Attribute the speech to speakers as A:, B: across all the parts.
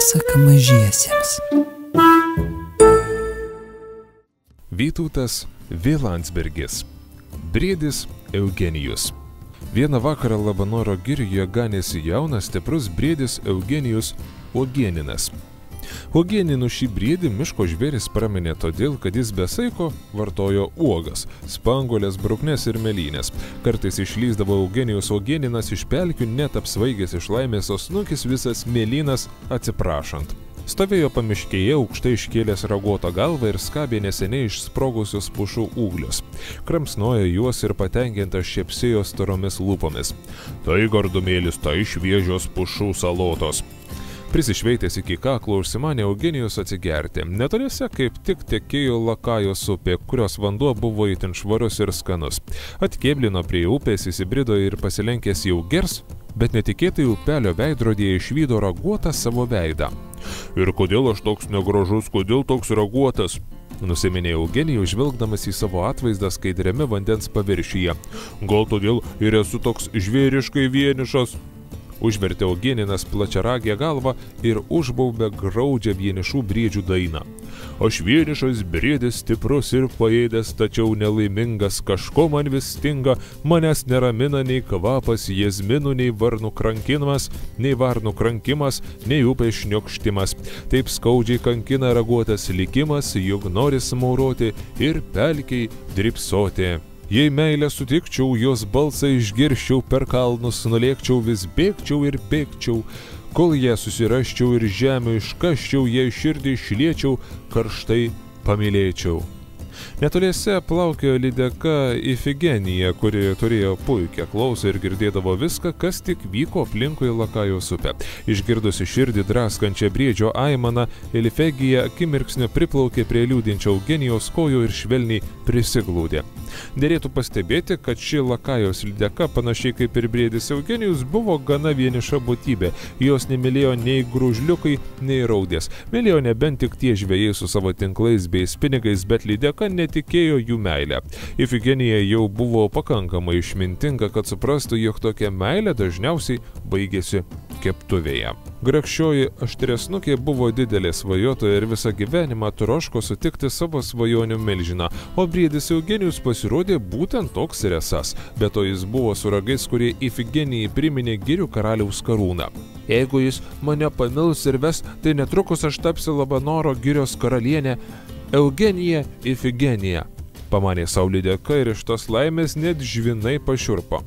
A: Pasaka mažiesiems.
B: Vytautas V. Landsbergis. Briedis Eugenijus. Vieną vakarą Labanoro girioje ganėsi jaunas, stiprus briedis Eugenijus Uogieninas. Uogieninu šį briedį miško žvėris praminė todėl, kad jis be saiko vartojo uogas, spanguolės, bruknes ir mėlynės. Kartais išlįsdavo Eugenijus Uogieninas iš pelkių, net apsvaigęs iš laimės, o snukis visas mėlynas atsiprašant. Stovėjo pamiškėje, aukštai iškėlęs raguotą galvą ir skabė neseniai išsprogusius pušų ūglius. Kramsnojo juos ir patenkintas šepsėjo storomis lūpomis. Tai gardumėlis, tai šviežios pušų salotos. Prisišveitęs iki kaklo užsimanė Eugenijus atsigerti. Netoliese kaip tik tekėjo Lakajos upė, kurios vanduo buvo itin švarus ir skanus. Atkėblino prie upės, įsibrido ir pasilenkęs jau gers, bet netikėtai upelio veidrodyje išvydo raguotą savo veidą. Ir kodėl aš toks negražus, kodėl toks raguotas? Nusiminė Eugenijus, žvelgdamas į savo atvaizdą skaidriame vandens paviršiuje. Gal todėl ir esu toks žvėriškai vienišas? Užvertė Eugieninas plačiaragę galvą ir užbaubė graudžią vienišų briedžių dainą. Aš vienišas briedis stiprus ir paėdęs, tačiau nelaimingas, kažko man vis stinga, manęs neramina nei kvapas jazminų, nei varnų krankinimas, nei varnų krankimas, nei upės šniokštimas. Taip skaudžiai kankina raguotas likimas, juk nori smauroti ir pelkiai drybsoti. Jei meilę sutikčiau, jos balsą išgirščiau, per kalnus nulėkčiau, vis bėgčiau ir bėgčiau, kol ją susirasčiau ir žemę iškaščiau, jei širdį išliečiau, karštai pamylėčiau. Netoliese plaukėjo lydeka Ifigenija, kuri turėjo puikią klausą ir girdėdavo viską, kas tik vyko aplinkui Lakajos upę. Išgirdusi širdį draskančią briedžio aimaną, Ifigija akimirksniu priplaukė prie liūdinčio Eugenijaus kojų ir švelniai prisiglūdė. Derėtų pastebėti, kad ši Lakajos lydeka, panašiai kaip ir briedis Eugenijus, buvo gana vieniša būtybė. Jos nemylėjo nei gružliukai, nei raudės. Mylėjo nebent tik tie žvejai su savo tinklais bei spinigais, bet lydeka netikėjo jų meilę. Ifigenija jau buvo pakankamai išmintinga, kad suprastų, jog tokia meilė dažniausiai baigėsi keptuvėje. Grakščioji aštresnukė buvo didelė svajotoja ir visą gyvenimą troško sutikti savo svajonių milžiną, o briedis Eugenijus pasirodė būtent toks ir esas, bet to jis buvo su ragais, kurie Ifigenijai priminė girių karaliaus karūną. Jeigu jis mane pamils ir ves, tai netrukus aš tapsiu Labanoro girios karalienė Eugenija Ifigenija, pamanė sau lydeka ir iš tos laimės net žvinai pašiurpo.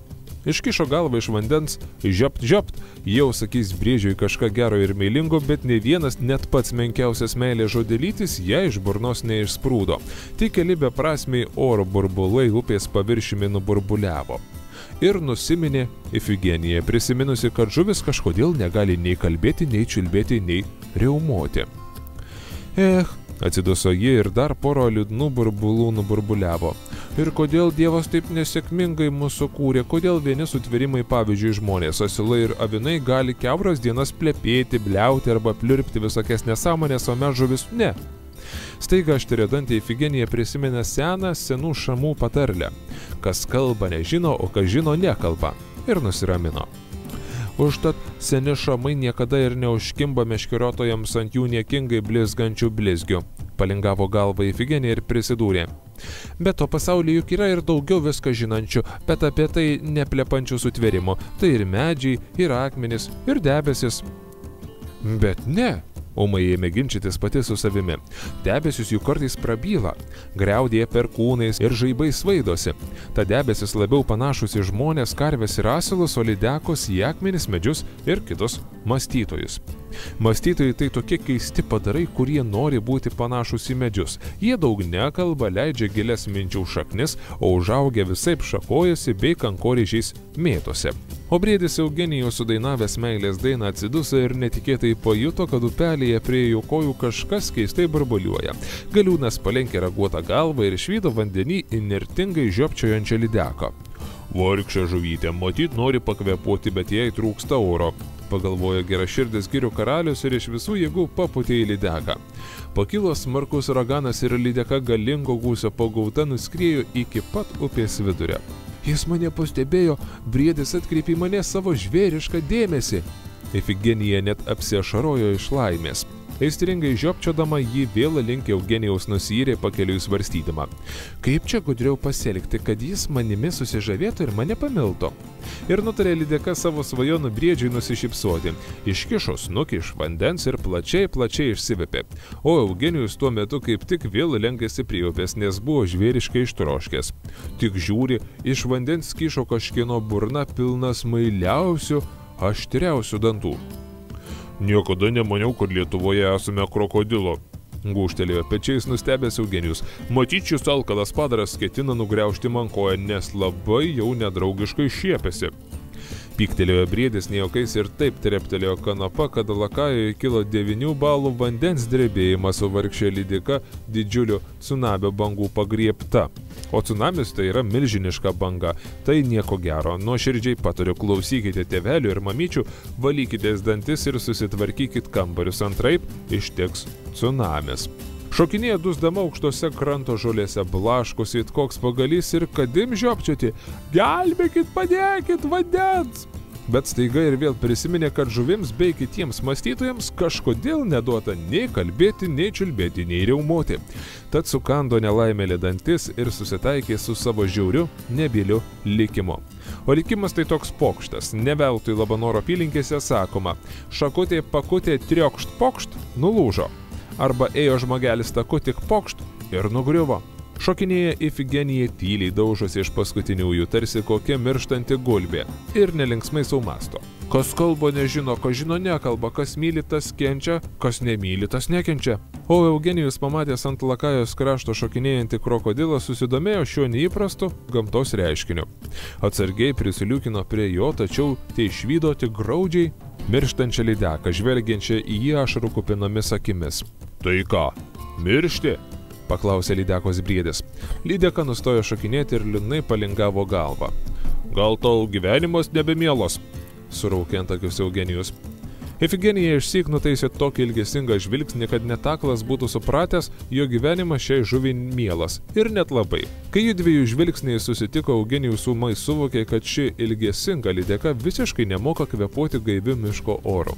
B: Iškišo galvą iš vandens, žiopt, jau sakys briedžiui kažką gero ir meilingo, bet ne vienas, net pats menkiausias meilės žodelytis ją iš burnos neišsprūdo. Tik keli beprasmiai oro burbulai upės paviršiumi nuburbuliavo. Ir nusiminė Ifigenija, prisiminusi, kad žuvis kažkodėl negali nei kalbėti, nei čiulbėti, nei riaumoti. Atsiduso ji ir dar poro liūdnų burbulų nuburbuliavo. Ir kodėl Dievas taip nesėkmingai mūsų kūrė, kodėl vieni sutvėrimai, pavyzdžiui, žmonės, asilai ir avinai gali kiauras dienas plepėti, bliauti arba pliurpti visokias nesąmonės, o mes žuvis ne. Staiga aštriadantė Ifigenija prisiminė senų šamų patarlę. Kas kalba nežino, o kas žino nekalba. Ir nusiramino. Užtat seni šamai niekada ir neužkimba meškeriotojams ant jų niekingai blizgančių blizgių. Palingavo galvą Ifigenija ir prisidūrė. Bet to pasaulyje juk yra ir daugiau viską žinančių, bet apie tai neplepančių sutvėrimų. Tai ir medžiai, ir akmenys, ir debesis. Bet ne. Ūmai ėmė ginčytis pati su savimi. Debesis jų kartais prabyla, griaudėja perkūnais ir žaibai svaidosi. Ta debesis labiau panašus į žmonės, karves ir asilus, o lydekos į akmenis, medžius ir kitus mąstytojus. Mąstytojai tai tokie keisti padarai, kurie nori būti panašus į medžius. Jie daug nekalba, leidžia gilias minčių šaknis, o užaugę visaip šakojasi bei kankorėžiais mėtosi. O briedis Eugenijus sudainavęs meilės dainą atsiduso ir netikėtai pajuto, kad upelėje prie jo kojų kažkas keistai burbuliuoja. Galiūnas palenkė raguotą galvą ir išvydo vandenį įnirtingai žiopčiojančią lydeką. Vargšė žuvytė, matyt nori pakvėpuoti, bet jai trūksta oro, pagalvojo geraširdis girių karalius ir iš visų jėgų papūtė į lydeką. Pakilo smarkus uraganas ir lydeka galingo gūsio pagauta nuskriejo iki pat upės vidurio. Jis mane pastebėjo, briedis atkreipė mane savo žvėrišką dėmesį. Ifigenija net apsiašarojo iš laimės. Aistringai žiopčiodama jį vėl link Eugenijaus nusiyrė pakeliui svarstydama. Kaip čia gudriau pasielgti, kad jis manimi susižavėtų ir mane pamiltų? Ir nutarė lydeka savo svajonų briedžiui nusišypsoti. Iškišo snukį iš vandens ir plačiai išsivepė. O Eugenijus tuo metu kaip tik vėl lenkėsi prie upės, nes buvo žvėriškai ištroškęs. Tik žiūri, iš vandens kyšo kažkieno burna pilna smailiausių, aštriausių dantų. Niekada nemaniau, kad Lietuvoje esame krokodilo. Gūžtelėjo pečiais nustebęs Eugenijus. Matyt, šis alkalas padaras ketina nugriaužti man koją, nes labai jau nedraugiškai šiepėsi. Pyktelėjo briedis nejokais ir taip treptelėjo kanapa, kad lakajoje kilo 9 balų vandens drebėjimas, o vargšė lydeka didžiuliu cunamio bangų pagriebta. O cunamis tai yra milžiniška banga, tai nieko gero. Nuoširdžiai patariu, klausykite tėvelių ir mamyčių, valykitės dantis ir susitvarkykit kambarius, antraip ištiks cunamis. Šokinėja dusdama aukštose kranto žolėse, blaškosi it koks pagalys ir kadim žiopčioti. Gelbėkit, padėkit, vandens! Bet staiga ir vėl prisiminė, kad žuvims bei kitiems mąstytojams kažkodėl neduota nei kalbėti, nei čiulbėti, nei riaumoti. Tad sukando nelaimėlė dantis ir susitaikė su savo žiauriu, nebyliu likimu. O likimas tai toks pokštas, ne veltui Labanoro apylinkėse sakoma, šakutė pakutė triokšt pokšt nulūžo, arba ėjo žmogelis taku tik pokšt ir nugriuvo. Šokinėja Ifigenija tyliai daužosi iš paskutiniųjų, tarsi kokia mirštanti gulbė, ir nelinksmai sau mąsto. Kas kalba nežino, kas žino nekalba, kas myli tas kenčia, kas nemyli tas nekenčia. O Eugenijus pamatęs ant lakajos krašto šokinėjantį krokodilą susidomėjo šiuo neįprastu gamtos reiškiniu. Atsargiai prisiliukino prie jo, tačiau tai išvydo tik graudžiai mirštančią lydeką, žvelgiančią į jį ašarų kupinomis akimis. Tai ką, miršti? Paklausė lydekos briedis. Lydeka nustojo šokinėti ir liūdnai palingavo galvą. Gal tau gyvenimas nebemielas? Suraukė ant akius Eugenijus. Ifigenija išsyk nutaisė tokį ilgesingą žvilgsnį, kad net aklas būtų supratęs, jo gyvenimas šiai žuviai mielas. Ir net labai. Kai jų dviejų žvilgsniai susitiko, Eugenijus ūmai suvokė, kad ši ilgesinga lydeka visiškai nemoka kvėpuoti gaiviu miško oru.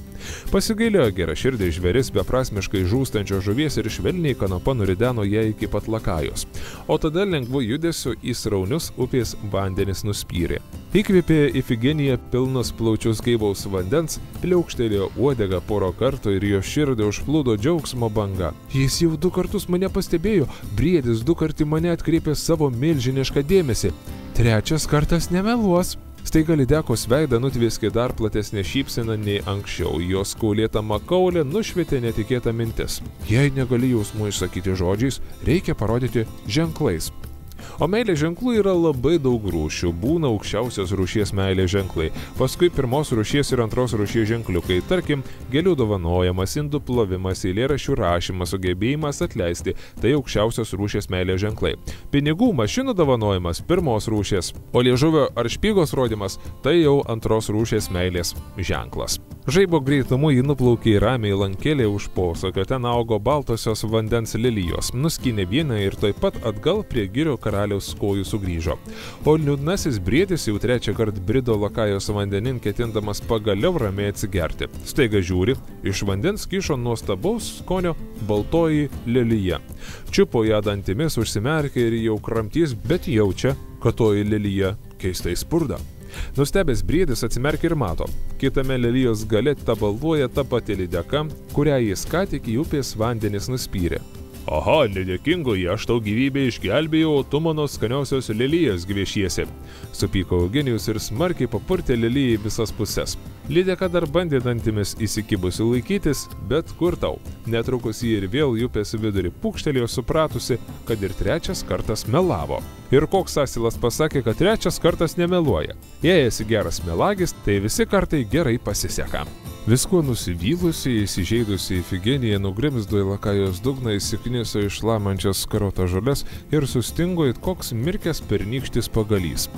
B: Pasigailėjo geraširdį žvėris beprasmiškai žūstančio žuvies ir švelniai kanapa nurideno ją iki pat lakajos. O tada lengvu judesiu į sraunius upės vandenis nuspyrė. Įkvėpė Ifigenija pilnus plaučius gaivaus vandens, pliaukštelėjo uodegą porą kartų ir jo širdį užplūdo džiaugsmo banga. Jis jau 2 kartus mane pastebėjo, briedis 2 kartus mane atkreipė savo milžinišką dėmesį. 3 kartas nemeluos. Staiga lydekos veidą nutvieskė dar platesnė šypsena nei anksčiau. Jos kaulėta makaulė nušvietė netikėtą mintis. Jei negali jausmų išsakyti žodžiais, reikia parodyti ženklais. O meilės ženklų yra labai daug rūšių. Būna aukščiausios rūšies meilės ženklai, paskui 1 rūšies ir 2 rūšies ženkliukai, tarkim, gėlių dovanojimas, indų plovimas, eilėraščių rašymas, sugebėjimas atleisti, tai aukščiausios rūšies meilės ženklai. Pinigų mašinų dovanojimas 1 rūšies, o liežuvio ar špygos rodymas tai jau 2 rūšies meilės ženklas. Žaibo greitumu jį nuplaukė į ramiai lankėlę už posūkio, ten augo baltosios vandens lilijos, nuskynė vieną ir taip pat atgal prie girio karaliaus kojų sugrįžo. O liūdnasis briedis jau 3 kartą brido lakajos vandenin, ketindamas pagaliau ramiai atsigerti. Staiga žiūri, iš vandens kyšo nuostabaus skonio baltoji lelija. Čiupo ją dantimis, užsimerkė ir jau kramtys, bet jaučia, kad toji lelija keistai spurda. Nustebęs briedis atsimerkė ir mato. Kitame lelijos gale tabalvoja ta pati lydeka, kurią jis ką tik į upės vandenis nuspyrė. Aha, nedėkingoji, aš tau gyvybę išgelbėjau, o tu mano skaniausios lelijos gviešiesi. Supyko Eugenijus ir smarkiai papurtė lelijai visas puses. Lydeka dar bandė dantimis įsikibusi laikytis, bet kur tau. Netrukus jį ir vėl į upės vidurį pūkštelėjo, supratusi, kad ir 3 kartas melavo. Ir koks asilas pasakė, kad 3 kartas nemeluoja. Jei esi geras melagis, tai visi kartai gerai pasiseka. Viskuo nusivylusi, įsižeidusi Ifigenija nugrimzdo į lakajos dugną, įsikniso iš lamančias karotą žolės ir sustingo it koks mirkęs pernykštis pagalys.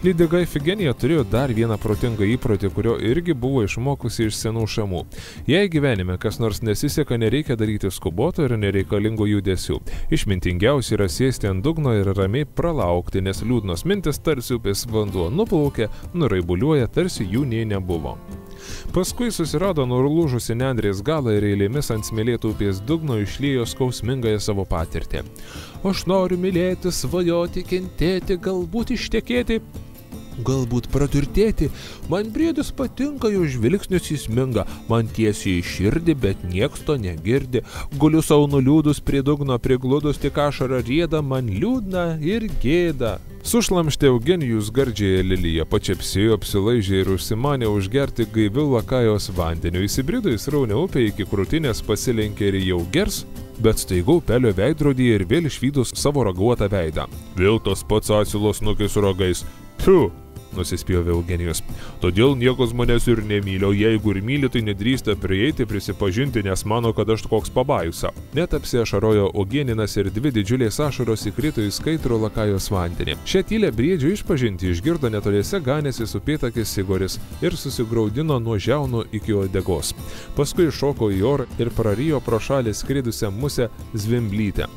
B: Lydeka Ifigenija turėjo dar vieną protingą įprotį, kurio irgi buvo išmokusi iš senų šamų. Jei gyvenime kas nors nesiseka, nereikia daryti skuboto ir nereikalingų judesių. Išmintingiausia yra sėsti ant dugno ir ramiai pralaukti, nes liūdnos mintis tarsi upės vanduo nuplaukia, nuraibuliuoja, tarsi jų nė nebuvo. Paskui susirado nulūžusi nendrės galą ir eilėmis ant smėlėtų upės dugno išliejo skausmingąją savo patirtį. Aš noriu mylėti, svajoti, kentėti, galbūt ištekėti, galbūt praturtėti. Man briedis patinka, jo žvilgsnis įsminga, man tiesiai į širdį, bet nieks to negirdi. Guliu savo nuliūdus prie dugno, prigludus, tik ašara rieda, man liūdna ir gėda. Sušlamštė Eugenijus gardžiąją liliją, pačepsėjo, apsilaižė ir užsimanė užgerti gaiviu Lakajos vandeniu. Įsibrido į sraunią upę, iki krūtinės pasilenkė ir jau gers, bet staigau pelio veidrodyje ir vėl išvydo savo raguotą veidą. Vėl tas pats asilos snukis su ragais. Pfiu, nusispjovė Eugenijus. Todėl niekas manęs ir nemylio, jeigu ir myli, tai nedrįsta prieiti, prisipažinti, nes mano, kad aš koks pabajusa. Net apsiašarojo Uogėninas ir dvi didžiulės ašaros įkrito į skaitrų Lakajos vandenį. Šią tylę briedžio išpažinti išgirdo netoliese ganėsi upėtakis Igoris ir susigraudino nuo žiaunų iki uodegos. Paskui šoko į orą ir prarijo pro šalį skridusią musę Zvimblytę.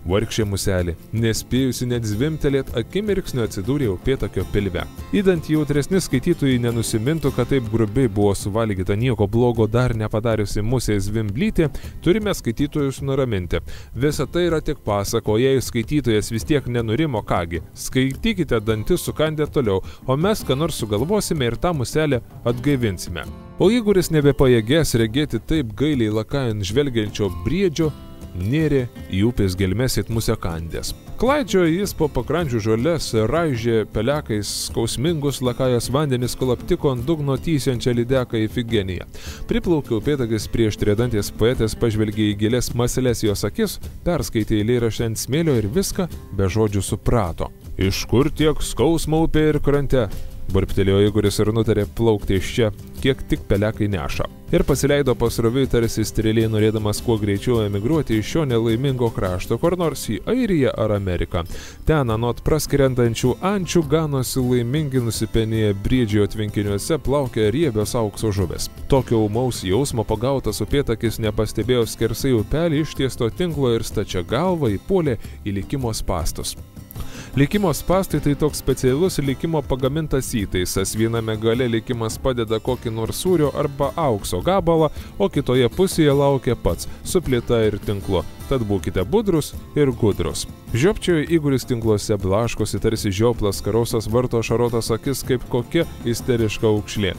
B: Vargšė muselė, nespėjusi net zvimtelėt, akimirksniu atsidūrė upėtakio pilve. Įdant jautresni skaitytojai nenusimintų, kad taip grubiai buvo suvalgyta nieko blogo dar nepadariusi musė Zvimblytė, turime skaitytojus nuraminti. Visa tai yra tik pasako, jei skaitytojas vis tiek nenurimo, kągi, skaitykite dantis sukandę toliau, o mes ką nors sugalvosime ir tą muselę atgaivinsime. O Igoris nebepajėgės regėti taip gailiai Lakajan žvelgiančio briedžio, nėrė į upės gelmes it musę kandės. Klaidžiojo jis po pakrančių žoles, raižė pelekais skausmingus Lakajos vandenis, kol aptiko ant dugno tysiančią lydeką Ifigeniją. Priplaukė upėtakis prie aštriadantės poetės, pažvelgė į gilias mąsles jos akis, perskaitė eilėraštį ant smėlio ir viską be žodžių suprato. Iš kur tiek skausmo upė ir krante? Burptelėjo Igoris ir nutarė plaukti iš čia, kiek tik pelekai neša. Ir pasileido pasroviui tarsi strėlė, norėdamas kuo greičiau emigruoti iš šio nelaimingo krašto, kur nors į Airiją ar Ameriką. Ten anot praskrendančių ančių ganosi laimingi nusipenėję briedžio tvenkiniuose plaukė riebios aukso žuvės. Tokio ūmaus jausmo pagautas upėtakis nepastebėjo skersai upelį ištiesto tinklo ir stačia galva įpuolė į likimo spastus. Likimo spastai tai toks specialus likimo pagamintas įtaisas. Viename gale likimas padeda kokį nors sūrio arba aukso gabalą, o kitoje pusėje laukia pats, su plyta ir tinklu. Tad būkite budrus ir gudrus. Žiopčiojo Igoris tinkluose, blaškosi tarsi žioplas, karosas varto ašarotas akis kaip kokia isteriška aukšlė.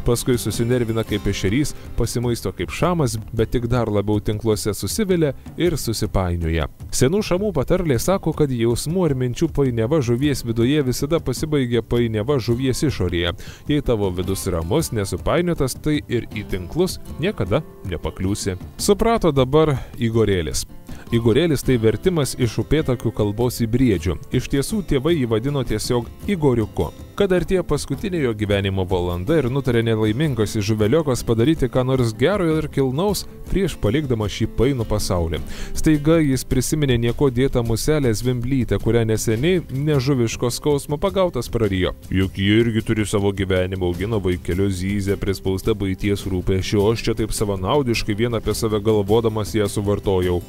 B: Paskui susinervina kaip ešerys, pasimaisto kaip šamas, bet tik dar labiau tinkluose susivelia ir susipainioja. Senų šamų patarlė sako, kad jausmų ar minčių painiava žuvies viduje visada pasibaigia painiava žuvies išorėje. Jei tavo vidus ramus, nesupainiotas, tai ir į tinklus niekada nepakliūsi. Suprato dabar Igorėlis. Igorėlis tai vertimas iš upėtakių kalbos į briedžių. Iš tiesų tėvai jį vadino tiesiog Igoriuku. Kad artėjo paskutinė jo gyvenimo valanda ir nutarė nelaimingas žuveliokos padaryti ką nors gero ir kilnaus prieš palikdama šį painų pasaulį. Staiga jis prisiminė nieko dėtą muselę Zvimblytę, kurią neseniai nežuviško skausmo pagautas prarijo. Juk ji irgi turi savo gyvenimą, augino vaikelius, zyzė, prispausta buities rūpesčio, aš čia taip savanaudiškai vien apie save galvodamas ją suvartojau.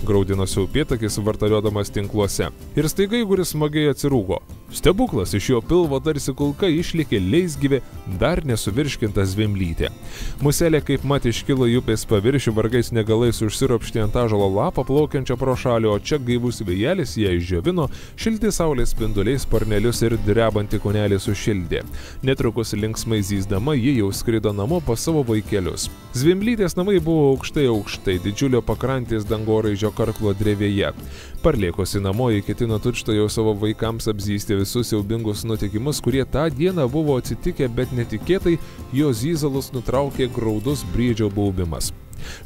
B: Graudinosi upėtakis vartaliodamas tinkluose. Ir staiga Igoris smagiai atsirūgo. Stebuklas, iš jo pilvo tarsi kulka išlikė leisgyvė, dar nesuvirškinta Zvimblytė. Muselė kaip mat iškilo į upės paviršių, vargais negalais užsiropštė ant ąžuolo lapo plaukiančio pro šalį, o čia gaivus vėjelis ją išdžiovino, šilti saulės spinduliais sparnelius ir drebantį kūnelį sušildė. Netrukus linksmai zyzdama ji jau skrido namo pas savo vaikelius. Zvimblytės namai buvo aukštai, didžiulio pakrantės dangoraižio karklo drevėje. Parlėkosi namo, ji ketino tučtuojau savo vaikams apzysti visus siaubingus nutikimus, kurie tą dieną buvo atsitikę, bet netikėtai jo zyzalus nutraukė graudus briedžio baubimas.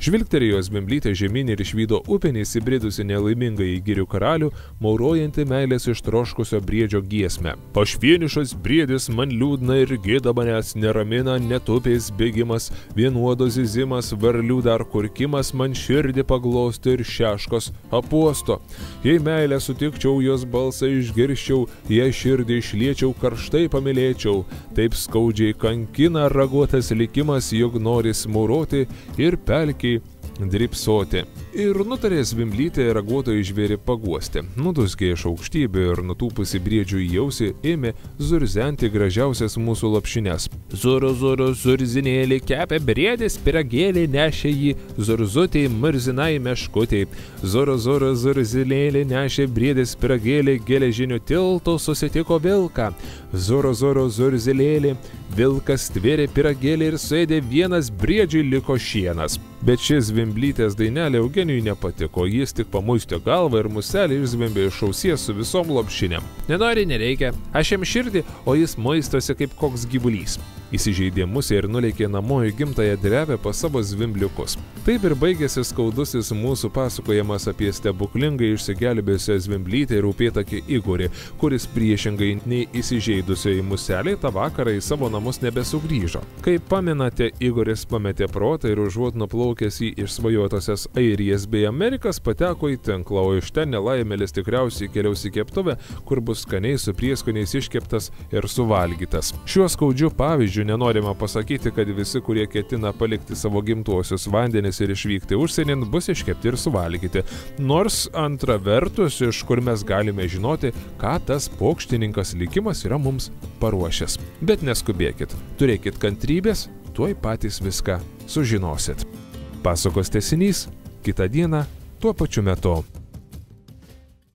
B: Žvilgterėjo Zvimblytė žemyn ir išvydo upėn įsibridusi nelaimingą į girių karalių, maurojantį meilės ištroškusio briedžio giesmę. Aš vienišas briedis, man liūdna ir gėda manęs, neramina net upės bėgimas, vienuodo zyzimas, varlių dar kurkimas, man širdį paglosto ir šeškos apuosto. Jei meilę sutikčiau, jos balsą išgirščiau, jei širdį išliečiau, karštai pamylėčiau, taip skaudžiai kankina raguotas likimas, jog noris mauroti ir pelkiai drybsoti. Ir nutarė Zvimblytė raguotojų žvėrį paguosti. Nudusgė iš aukštybių ir nutūpusi briedžių į ausį ėmė zurzenti gražiausias mūsų lopšines. Zuru, zuru, zurzinėlį kepė briedis, pyragėlį nešė jį, zurzutė marzinai meškutė. Zuru, zuru, zurzinėlį nešė briedis, pyragėlį, geležinių tiltų susitiko vilką. Zuru, zuru, zurzinėlį, vilkas tvėrė pyragėlį ir suėdė vienas, briedžiui liko šienas. Bet šis Zvimblytės dainelė Eugenijui nepatiko, jis tik pamuistė galvą ir muselį išzvimbė iš ausies su visom lopšinėm. Nenori, nereikia, aš jam širdį, o jis maistosi kaip koks gyvulys. Įsižeidė musė ir nulėkė namo į gimtąją drevę pas savo zvimbliukus. Taip ir baigėsi skaudusis mūsų pasakojimas apie stebuklingai išsigelbėjusią Zvimblytę ir upėtakį Igorį, kuris priešingai nei įsižeidusioji muselė tą vakarą į savo namus nebesugrįžo. Kaip pamenate, Igoris pametė protą ir užuot nuplaukęs į išsvajotasias Airijas bei Amerikas pateko į tinklą, o iš ten nelaimėlis tikriausiai keliaus į keptuvę, kur bus skaniai su prieskoniais iškeptas ir suvalgytas. Šiuo skaudžiu pavyzdžiu nenorima pasakyti, kad visi, kurie ketina palikti savo gimtuosius vandenis ir išvykti užsienin, bus iškepti ir suvalgyti. Nors antra vertus, iš kur mes galime žinoti, ką tas pokštininkas likimas yra mums paruošęs. Bet neskubėkit, turėkit kantrybės, tuoj patys viską sužinosit. Pasakos tęsinys kitą dieną tuo pačiu metu.